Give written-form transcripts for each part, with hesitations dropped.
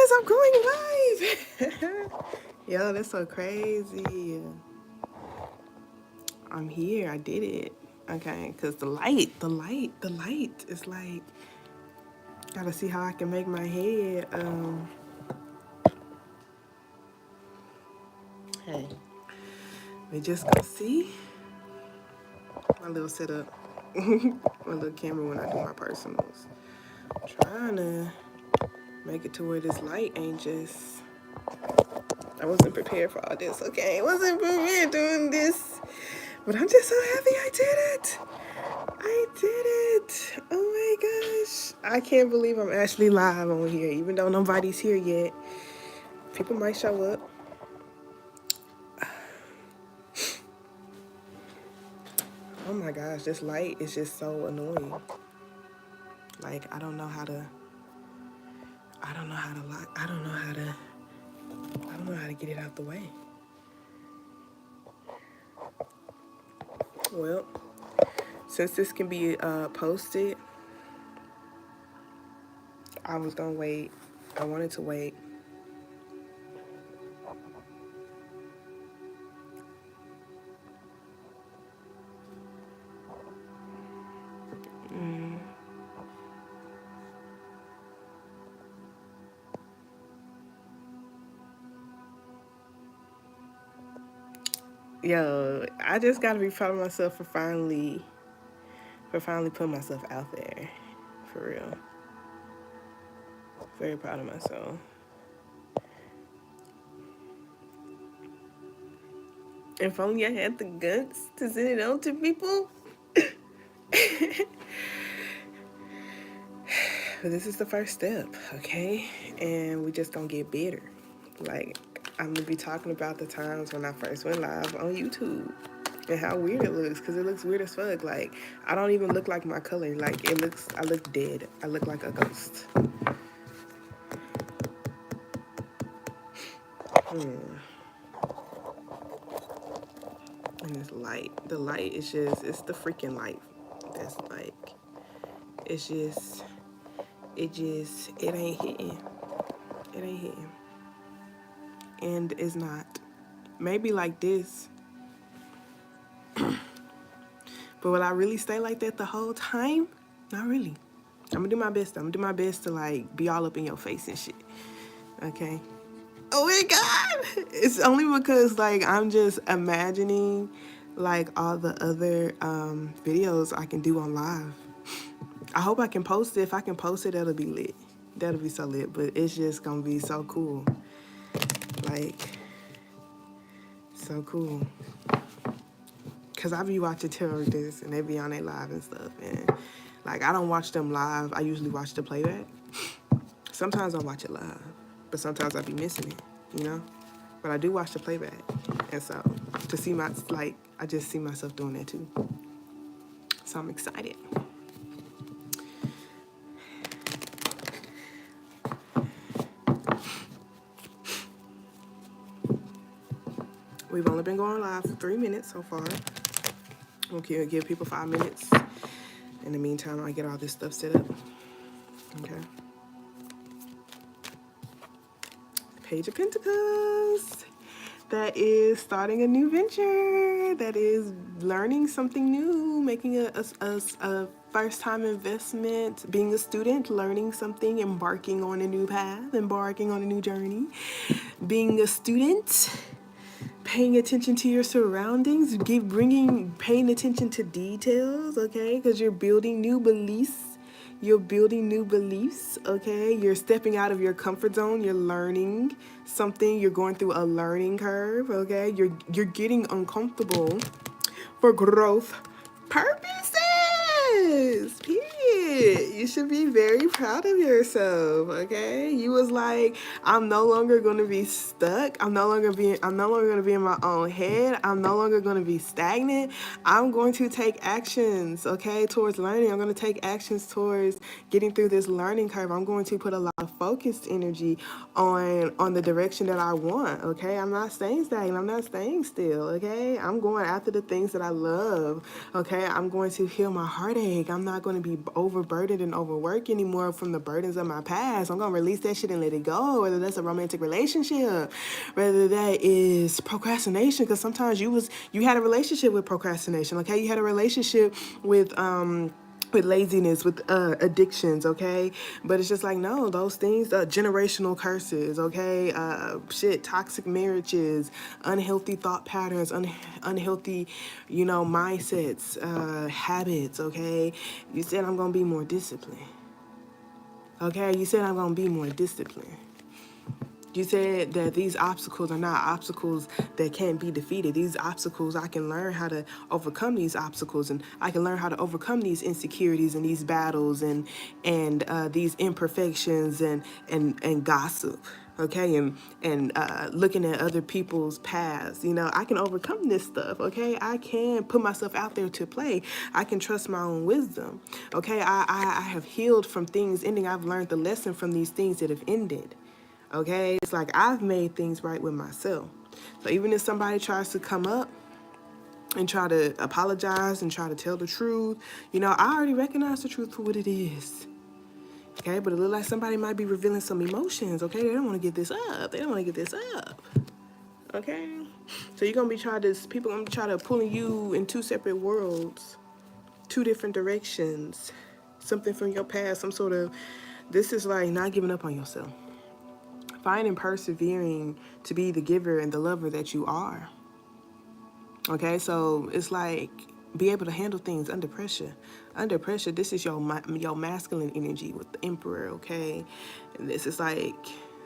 guys, I'm going live. Yo, that's so crazy. I'm here. I did it. Okay, because the light is like, gotta see how I can make my head. Hey, we just gonna see my little setup, my little camera when I do my personals. Trying to make it to where this light ain't just. I wasn't prepared for all this. Okay, I wasn't prepared doing this, but I'm just so happy I did it. I did it. Oh my gosh. I can't believe I'm actually live on here, even though nobody's here yet. People might show up. Oh my gosh, this light is just so annoying. Like, I don't know how to lock, I don't know how to get it out the way. Well, since this can be posted, I was gonna wait. I wanted to wait. Yo, I just gotta be proud of myself for finally putting myself out there. For real. Very proud of myself. If only I had the guts to send it out to people. But this is the first step, okay? And we just gonna get better. Like, I'm gonna be talking about the times when I first went live on YouTube and how weird it looks, because it looks weird as fuck. Like, I don't even look like my color. Like, I look dead. I look like a ghost. And this light, the light is just, it's the freaking light that's like, it ain't hitting. It ain't hitting. And it's not. Maybe like this. But will I really stay like that the whole time? Not really. I'm gonna do my best. I'm gonna do my best to like be all up in your face and shit. Okay? Oh my God! It's only because like I'm just imagining like all the other videos I can do on live. I hope I can post it. If I can post it, that'll be lit. That'll be so lit. But it's just gonna be so cool. Like, so cool. Because I be watching terrorists and they be on their live and stuff. And like, I don't watch them live. I usually watch the playback. Sometimes I watch it live. But sometimes I be missing it, you know? But I do watch the playback. And so, to see I just see myself doing that too. So I'm excited. We've only been going live for 3 minutes so far. Okay, give people 5 minutes. In the meantime, I get all this stuff set up. Okay. Page of Pentacles. That is starting a new venture. That is learning something new, making a first-time investment, being a student, learning something, embarking on a new path, embarking on a new journey. Being a student, paying attention to your surroundings, paying attention to details, okay? Because you're building new beliefs. You're building new beliefs, okay? You're stepping out of your comfort zone. You're learning something. You're going through a learning curve, okay? You're getting uncomfortable for growth purposes. Period. You should be very proud of yourself, okay? You was like, I'm no longer gonna be stuck. I'm no longer gonna be in my own head. I'm no longer gonna be stagnant. I'm going to take actions, okay, towards learning. I'm gonna take actions towards getting through this learning curve. I'm going to put a lot of focused energy on the direction that I want, okay? I'm not staying stagnant. I'm not staying still, okay? I'm going after the things that I love, okay? I'm going to heal my heartache. I'm not going to be overburdened and overworked anymore from the burdens of my past. I'm going to release that shit and let it go, whether that's a romantic relationship, whether that is procrastination, because sometimes you had a relationship with procrastination, okay? You had a relationship with laziness, with addictions, okay? But it's just like, no, those things, generational curses, okay? Toxic marriages, unhealthy thought patterns, unhealthy, mindsets, habits, okay? You said I'm going to be more disciplined, okay? You said I'm going to be more disciplined. You said that these obstacles are not obstacles that can't be defeated. These obstacles, I can learn how to overcome these obstacles, and I can learn how to overcome these insecurities and these battles and these imperfections and gossip. Okay, and looking at other people's paths, I can overcome this stuff. Okay, I can put myself out there to play. I can trust my own wisdom. Okay, I have healed from things ending. I've learned the lesson from these things that have ended. Okay, it's like I've made things right with myself. So even if somebody tries to come up and try to apologize and try to tell the truth, I already recognize the truth for what it is. Okay, but it looks like somebody might be revealing some emotions. Okay, they don't want to get this up. They don't want to get this up. Okay, so you're gonna be people gonna try to pulling you in two separate worlds, two different directions, something from your past, some sort of. This is like not giving up on yourself. Finding persevering to be the giver and the lover that you are. Okay, so it's like be able to handle things under pressure. Under pressure, this is your masculine energy with the emperor, okay? And this is like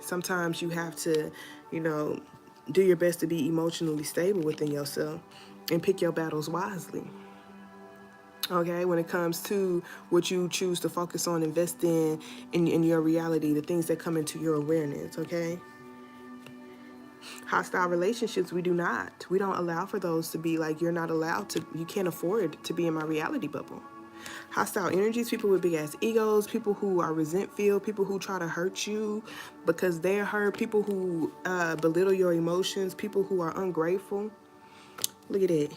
sometimes you have to, do your best to be emotionally stable within yourself and pick your battles wisely. Okay, when it comes to what you choose to focus on, invest in your reality, the things that come into your awareness, okay? Hostile relationships, we don't allow for those to be like, you can't afford to be in my reality bubble. Hostile energies, people with big ass egos, people who are resentful, people who try to hurt you because they're hurt, people who belittle your emotions, people who are ungrateful. Look at it.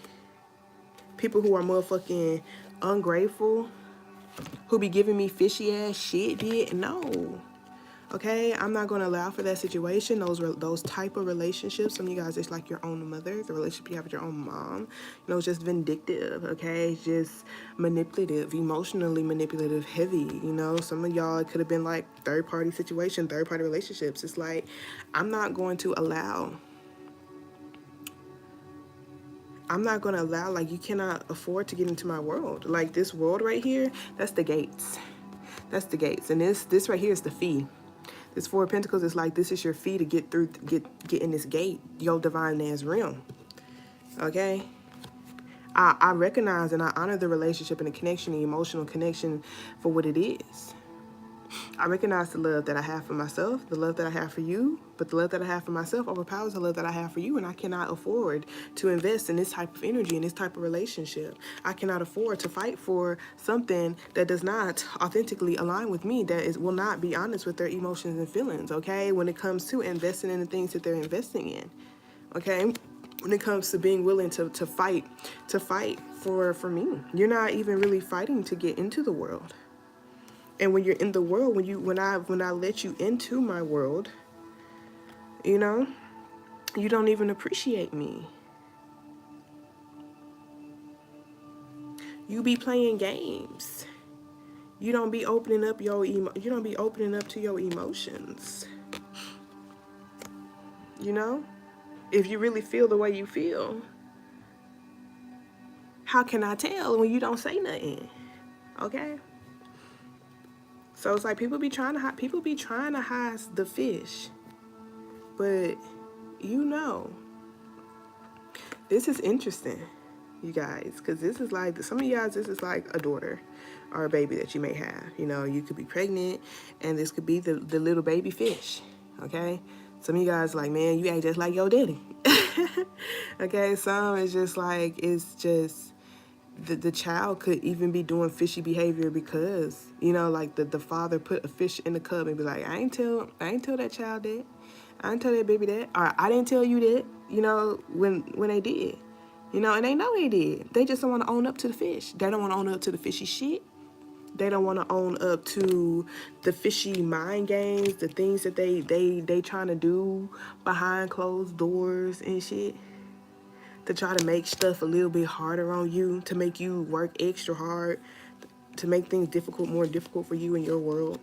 People who are motherfucking ungrateful, who be giving me fishy ass shit, no. Okay, I'm not going to allow for that situation, those type of relationships. Some of you guys, it's like your own mother, the relationship you have with your own mom. It's just vindictive, okay? Just manipulative, emotionally manipulative, heavy, Some of y'all, it could have been like third-party situation, third-party relationships. It's like, I'm not going to allow, like, you cannot afford to get into my world. Like, this world right here, that's the gates. That's the gates. And this right here is the fee. This Four of Pentacles is like, this is your fee to get through, get in this gate, your divine man's realm. Okay? I recognize and I honor the relationship and the connection, the emotional connection for what it is. I recognize the love that I have for myself, the love that I have for you, but the love that I have for myself overpowers the love that I have for you, and I cannot afford to invest in this type of energy, in this type of relationship. I cannot afford to fight for something that does not authentically align with me, that will not be honest with their emotions and feelings, okay? When it comes to investing in the things that they're investing in, okay? When it comes to being willing to fight for me. You're not even really fighting to get into the world. And when you're in the world, when I let you into my world, you don't even appreciate me. You be playing games. You don't be opening up you don't be opening up to your emotions. If you really feel the way you feel, how can I tell when you don't say nothing? Okay? So it's like people be trying to hide the fish. But this is interesting, you guys, because this is like, some of you guys, this is like a daughter or a baby that you may have. You could be pregnant, and this could be the little baby fish, okay? Some of you guys like, man, you act just like your daddy. Okay, some is just like, it's just, the child could even be doing fishy behavior because, you know, like the father put a fish in the cup and be like, I ain't tell that child that. I didn't tell that baby that. Or I didn't tell you that, you know, when they did. You know, and they know they did. They just don't want to own up to the fish. They don't want to own up to the fishy shit. They don't want to own up to the fishy mind games, the things that they trying to do behind closed doors and shit, to try to make stuff a little bit harder on you, to make you work extra hard, to make things more difficult for you in your world.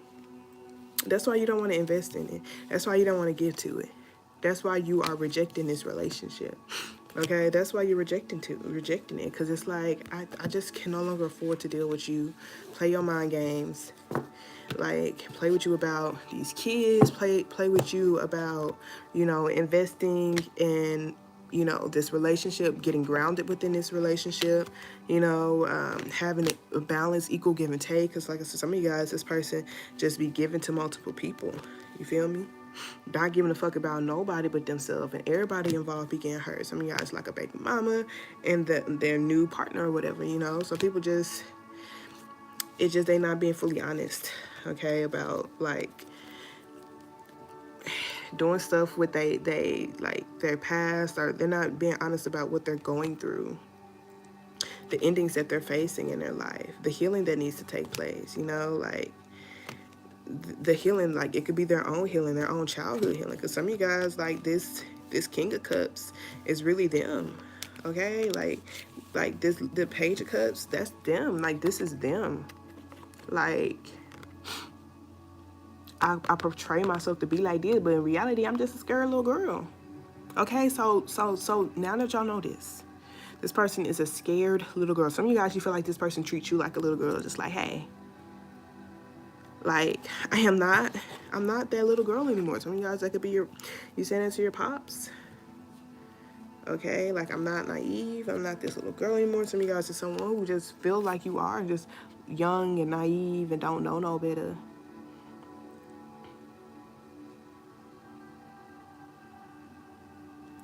That's why you don't want to invest in it. That's why you don't want to give to it. That's why you are rejecting this relationship. Okay, that's why you're rejecting it, because it's like, I just can no longer afford to deal with you. Play your mind games, like play with you about these kids, play with you about, you know, investing in, you know, this relationship, getting grounded within this relationship, you know, having a balance, equal give and take. Because like I said, some of you guys, this person just be giving to multiple people. You feel me? Not giving a fuck about nobody but themselves, and everybody involved be getting hurt. Some of you guys like a baby mama and their new partner or whatever, you know. So people just, it's just they not being fully honest, okay, about like doing stuff with they like their past, or they're not being honest about what they're going through, the endings that they're facing in their life, the healing that needs to take place, you know, like the healing, like it could be their own healing, their own childhood healing. Because some of you guys, like this King of Cups is really them, okay? Like this, the Page of Cups, that's them. Like this is them. Like I portray myself to be like this, but in reality, I'm just a scared little girl. Okay, so now that y'all know this person is a scared little girl. Some of you guys, you feel like this person treats you like a little girl, just like, hey, like I'm not that little girl anymore. Some of you guys, that could be you saying it to your pops. Okay, like I'm not naive. I'm not this little girl anymore. Some of you guys are someone who just feels like you are just young and naive and don't know no better.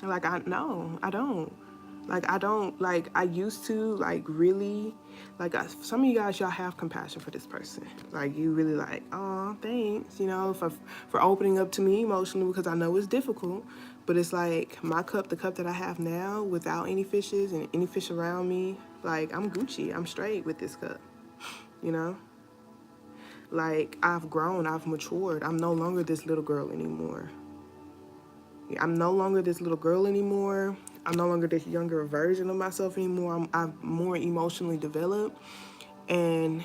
Like I don't. Like I used to, like really, like some of you guys, y'all have compassion for this person. Like you really like, oh, thanks, you know, for opening up to me emotionally, because I know it's difficult. But it's like my cup, the cup that I have now, without any fishes and any fish around me, like I'm Gucci, I'm straight with this cup, you know? Like I've grown, I've matured. I'm no longer this little girl anymore. I'm no longer this little girl anymore. I'm no longer this younger version of myself anymore. I'm more emotionally developed. And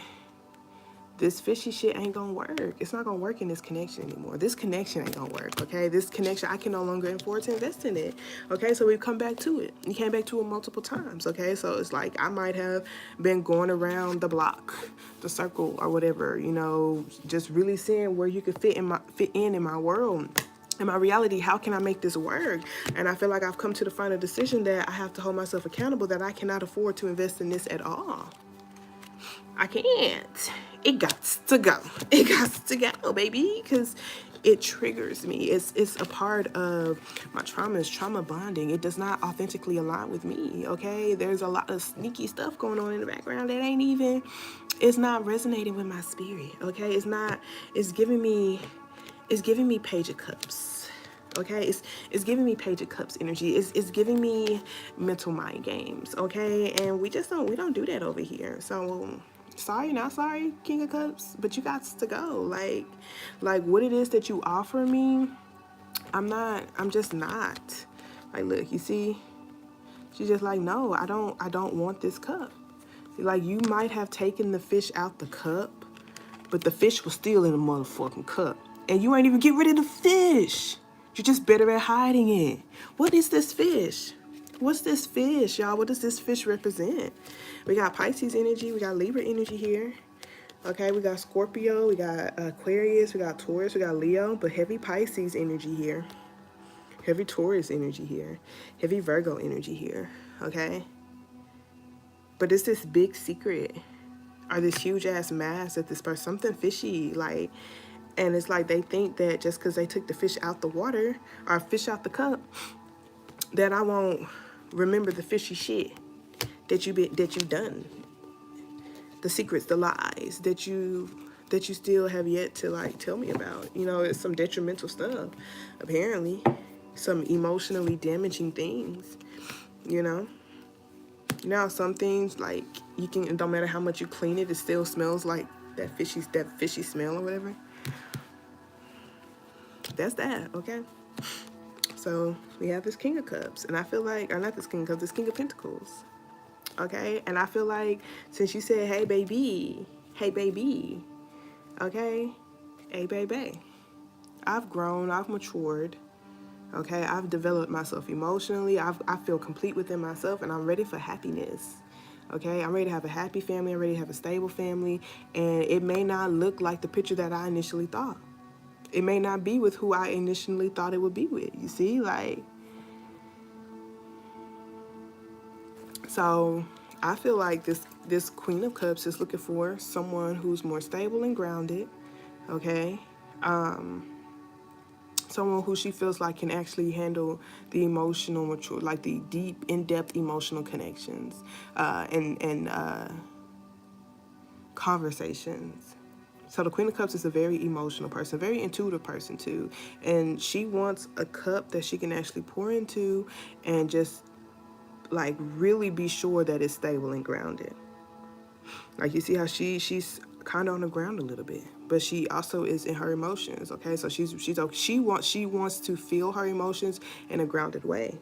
this fishy shit ain't gonna work. It's not gonna work in this connection anymore. This connection ain't gonna work, okay? This connection, I can no longer afford to invest in it, okay? So we've come back to it. You came back to it multiple times, okay? So it's like I might have been going around the block, the circle or whatever, you know, just really seeing where you could fit in my world. In my reality, how can I make this work? And I feel like I've come to the final decision that I have to hold myself accountable, that I cannot afford to invest in this at all. I can't. It got to go. It got to go, baby, because it triggers me. It's a part of my trauma. Is trauma bonding. It does not authentically align with me, okay? There's a lot of sneaky stuff going on in the background that ain't even, it's not resonating with my spirit, okay? It's giving me Page of Cups, okay? It's giving me Page of Cups energy. It's giving me mental mind games, okay? And we don't do that over here. So sorry, not sorry, King of Cups, but you got to go. Like what it is that you offer me, I'm just not. Like, look, you see, she's just like, no, I don't want this cup. Like, you might have taken the fish out the cup, but the fish was still in the motherfucking cup. And you ain't even get rid of the fish. You're just better at hiding it. What is this fish? What's this fish, y'all? What does this fish represent? We got Pisces energy. We got Libra energy here. Okay, we got Scorpio. We got Aquarius. We got Taurus. We got Leo. But heavy Pisces energy here. Heavy Taurus energy here. Heavy Virgo energy here. Okay? But it's this big secret. Or this huge ass mask that this person, something fishy, like, and it's like they think that just because they took the fish out the water or fish out the cup, that I won't remember the fishy shit that you've done, the secrets, the lies that you still have yet to like tell me about. You know, it's some detrimental stuff, apparently, some emotionally damaging things. You know, now some things like you can, it don't matter how much you clean it, it still smells like that fishy smell or whatever. That's that, okay? So we have this King of Cups, and I feel like, or not this King of Cups, this King of Pentacles, okay? And I feel like since you said, hey baby, okay, hey baby, I've grown, I've matured, okay? I've developed myself emotionally, I feel complete within myself, and I'm ready for happiness. Okay, I'm ready to have a happy family, I'm ready to have a stable family, and it may not look like the picture that I initially thought. It may not be with who I initially thought it would be with, you see, like, so I feel like this Queen of Cups is looking for someone who's more stable and grounded, okay? Someone who she feels like can actually handle the emotional mature, like the deep, in-depth emotional connections and conversations. So the Queen of Cups is a very emotional person, very intuitive person too. And she wants a cup that she can actually pour into and just like really be sure that it's stable and grounded. Like you see how she's kind of on the ground a little bit, but she also is in her emotions. Okay, so she wants to feel her emotions in a grounded way.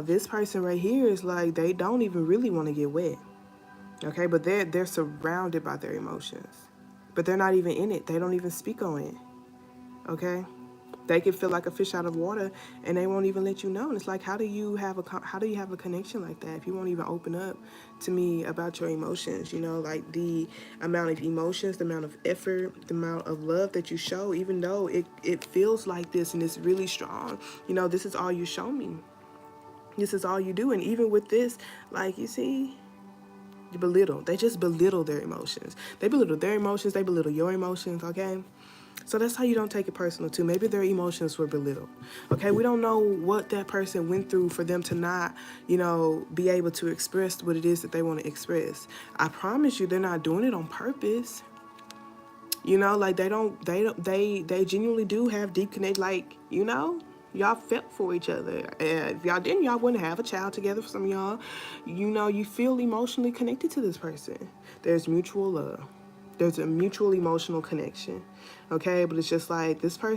This person right here is like they don't even really want to get wet. Okay, but they're surrounded by their emotions, but they're not even in it. They don't even speak on it. Okay, they can feel like a fish out of water, and they won't even let you know. And it's like, how do you have a connection like that if you won't even open up to me about your emotions? You know, like the amount of emotions, the amount of effort, the amount of love that you show, even though it feels like this and it's really strong. You know, this is all you show me. This is all you do, and even with this, like you see. You belittle. They just belittle their emotions. They belittle their emotions. They belittle your emotions, okay? So that's how you don't take it personal, too. Maybe their emotions were belittled, okay? We don't know what that person went through for them to not, you know, be able to express what it is that they want to express. I promise you they're not doing it on purpose. You know, like they genuinely do have deep connect, like, you know, y'all felt for each other. If y'all didn't, y'all wouldn't have a child together. For some of y'all, you know, you feel emotionally connected to this person. There's mutual love. There's a mutual emotional connection. Okay, but it's just like this person